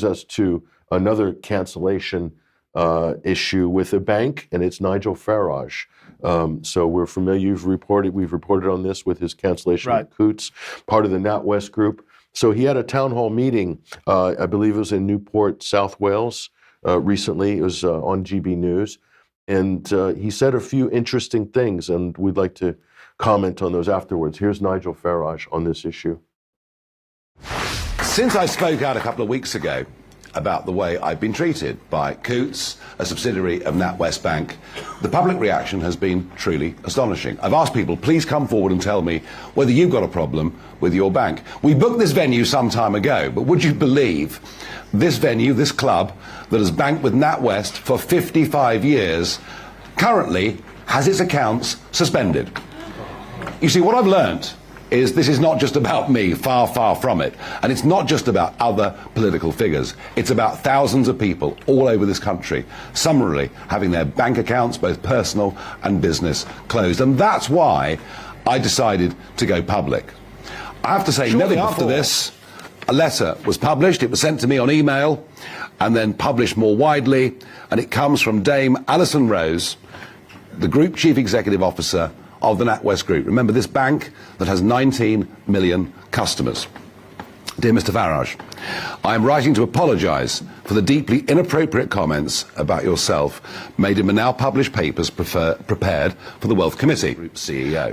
us to another cancellation issue with a bank, and it's Nigel Farage. So we're familiar. We've reported on this with his cancellation of Coutts, part of the NatWest group. So he had a town hall meeting, I believe it was in Newport, South Wales, recently. It was on GB News. And he said a few interesting things, and we'd like to comment on those afterwards. Here's Nigel Farage on this issue. Since I spoke out a couple of weeks ago about the way I've been treated by Coutts, a subsidiary of NatWest Bank, the public reaction has been truly astonishing. I've asked people, please come forward and tell me whether you've got a problem with your bank. We booked this venue some time ago, but would you believe this venue, this club, that has banked with NatWest for 55 years, currently has its accounts suspended? You see, what I've learned is this is not just about me, far, far from it. And it's not just about other political figures. It's about thousands of people all over this country, summarily having their bank accounts, both personal and business, closed. And that's why I decided to go public. I have to say, shortly after this, a letter was published. It was sent to me on email and then published more widely. And it comes from Dame Alison Rose, the Group Chief Executive Officer of the NatWest Group. Remember, this bank that has 19 million customers. Dear Mr. Farage, I am writing to apologise for the deeply inappropriate comments about yourself made in the now published papers prepared for the Wealth Committee. Group CEO.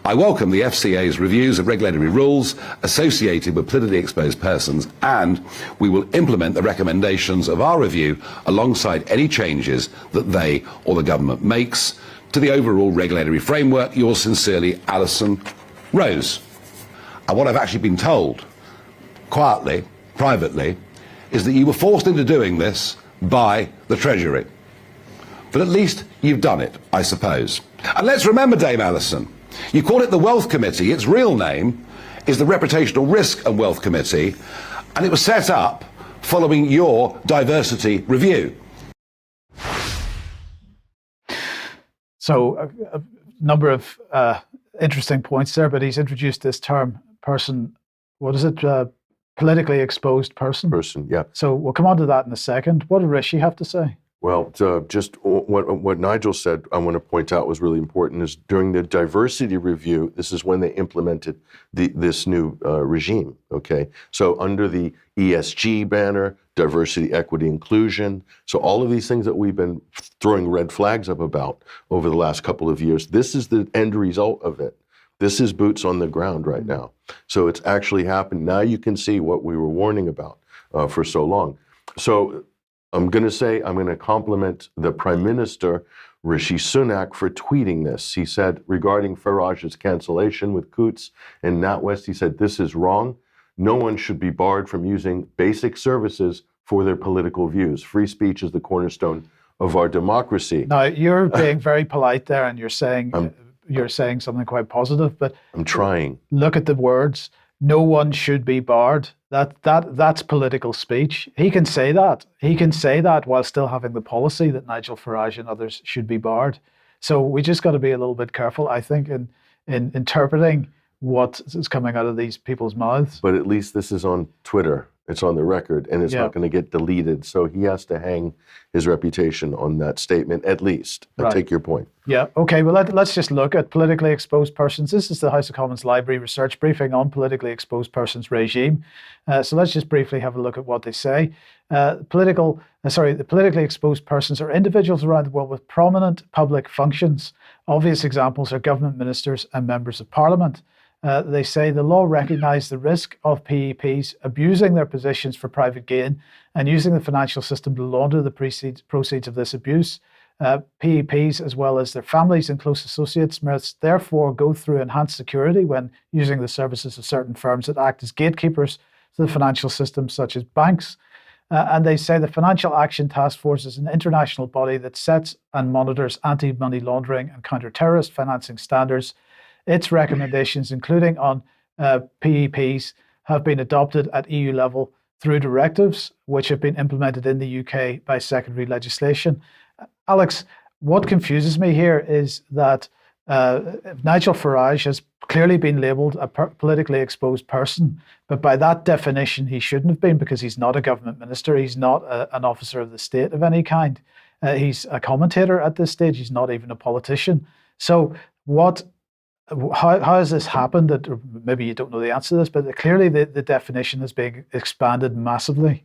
I welcome the FCA's reviews of regulatory rules associated with politically exposed persons, and we will implement the recommendations of our review alongside any changes that they or the government makes to the overall regulatory framework. Yours sincerely, Alison Rose. And what I've actually been told, quietly, privately, is that you were forced into doing this by the Treasury. But at least you've done it, I suppose. And let's remember, Dame Alison, you call it the Wealth Committee. Its real name is the Reputational Risk and Wealth Committee, and it was set up following your diversity review. So a number of interesting points there, but he's introduced this term, what is it? Politically exposed person? Person, yeah. So we'll come on to that in a second. What did Rishi have to say? Well, just what Nigel said, I want to point out was really important, is during the diversity review, this is when they implemented this new regime, okay? So under the ESG banner, diversity, equity, inclusion, so all of these things that we've been throwing red flags up about over the last couple of years, this is the end result of it. This is boots on the ground right now. So it's actually happened. Now you can see what we were warning about for so long. So I'm going to compliment the Prime Minister, Rishi Sunak, for tweeting this. He said regarding Farage's cancellation with Coutts and NatWest, he said, this is wrong. No one should be barred from using basic services for their political views. Free speech is the cornerstone of our democracy. Now, you're being very polite there, and you're saying something quite positive, but I'm trying. Look at the words. No one should be barred. That's political speech. He can say that. He can say that while still having the policy that Nigel Farage and others should be barred. So we just got to be a little bit careful, I think, in interpreting what is coming out of these people's mouths. But at least this is on Twitter. It's on the record, and it's not going to get deleted. So he has to hang his reputation on that statement, at least. I take your point. Yeah, okay, well, let's just look at politically exposed persons. This is the House of Commons Library research briefing on politically exposed persons regime. So let's just briefly have a look at what they say. The politically exposed persons are individuals around the world with prominent public functions. Obvious examples are government ministers and members of parliament. They say the law recognised the risk of PEPs abusing their positions for private gain and using the financial system to launder the proceeds of this abuse. PEPs, as well as their families and close associates, must therefore go through enhanced security when using the services of certain firms that act as gatekeepers to the financial system, such as banks. And they say the Financial Action Task Force is an international body that sets and monitors anti-money laundering and counter-terrorist financing standards. Its recommendations, including on PEPs, have been adopted at EU level through directives, which have been implemented in the UK by secondary legislation. Alex, what confuses me here is that Nigel Farage has clearly been labelled a politically exposed person, but by that definition, he shouldn't have been, because he's not a government minister. He's not an officer of the state of any kind. He's a commentator at this stage. He's not even a politician. So how has this happened? That maybe you don't know the answer to this, but clearly the definition is being expanded massively.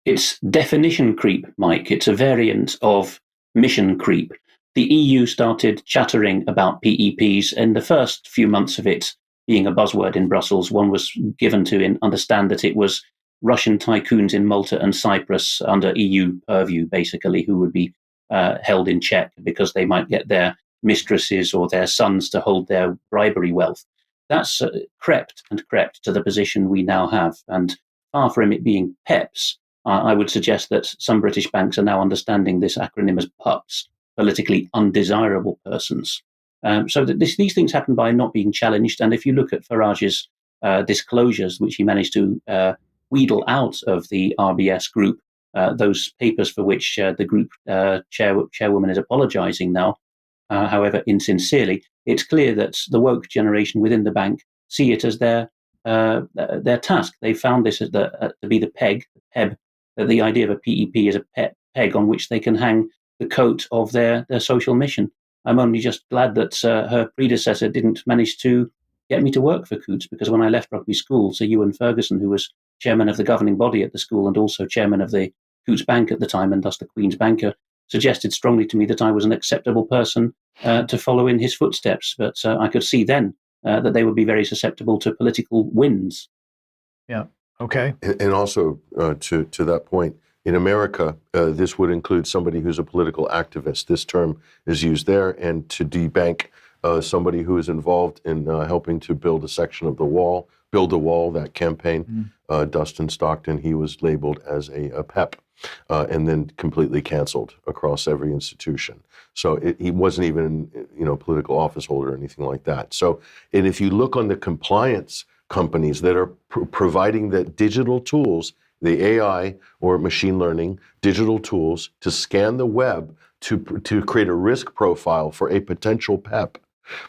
It's definition creep, Mike. It's a variant of mission creep. The EU started chattering about PEPs in the first few months of it being a buzzword in Brussels. One was given to understand that it was Russian tycoons in Malta and Cyprus under EU purview, basically, who would be held in check because they might get their mistresses or their sons to hold their bribery wealth. That's crept to the position we now have. And far from it being PEPs, I would suggest that some British banks are now understanding this acronym as PUPs, politically undesirable persons. So that these things happen by not being challenged. And if you look at Farage's disclosures, which he managed to wheedle out of the RBS group, those papers for which the group chairwoman is apologising now, however insincerely, it's clear that the woke generation within the bank see it as their task. They found this to be the PEP. The idea of a PEP is a peg on which they can hang the coat of their social mission. I'm only just glad that her predecessor didn't manage to get me to work for Coutts, because when I left rugby school, Sir Ewan Ferguson, who was chairman of the governing body at the school and also chairman of the Coutts Bank at the time and thus the Queen's banker, suggested strongly to me that I was an acceptable person to follow in his footsteps. But I could see then that they would be very susceptible to political winds. Yeah. Okay. And also to that point, in America, this would include somebody who's a political activist. This term is used there, and to debank somebody who is involved in helping to build a section of the wall, build a wall, that campaign. Dustin Stockton, he was labeled as a PEP, and then completely canceled across every institution. So he wasn't even, political office holder or anything like that. So, and if you look on the compliance companies that are providing the digital tools, the AI or machine learning digital tools to scan the web to create a risk profile for a potential PEP,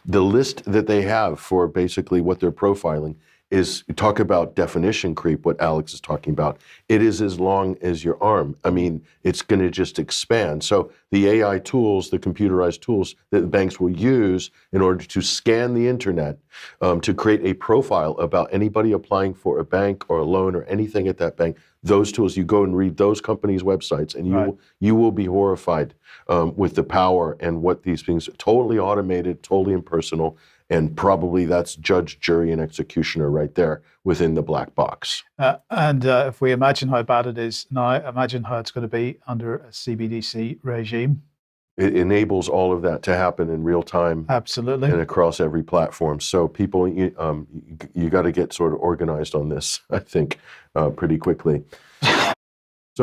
the list that they have for basically what they're profiling is, talk about definition creep, what Alex is talking about. It is as long as your arm. I mean, it's going to just expand. So the AI tools, the computerized tools that the banks will use in order to scan the internet to create a profile about anybody applying for a bank or a loan or anything at that bank, those tools, you go and read those companies' websites, and you will be horrified with the power and what these things are. Totally automated, totally impersonal. And probably that's judge, jury, and executioner right there within the black box. And if we imagine how bad it is now, imagine how it's going to be under a CBDC regime. It enables all of that to happen in real time. Absolutely. And across every platform. So people, you got to get sort of organized on this, I think, pretty quickly.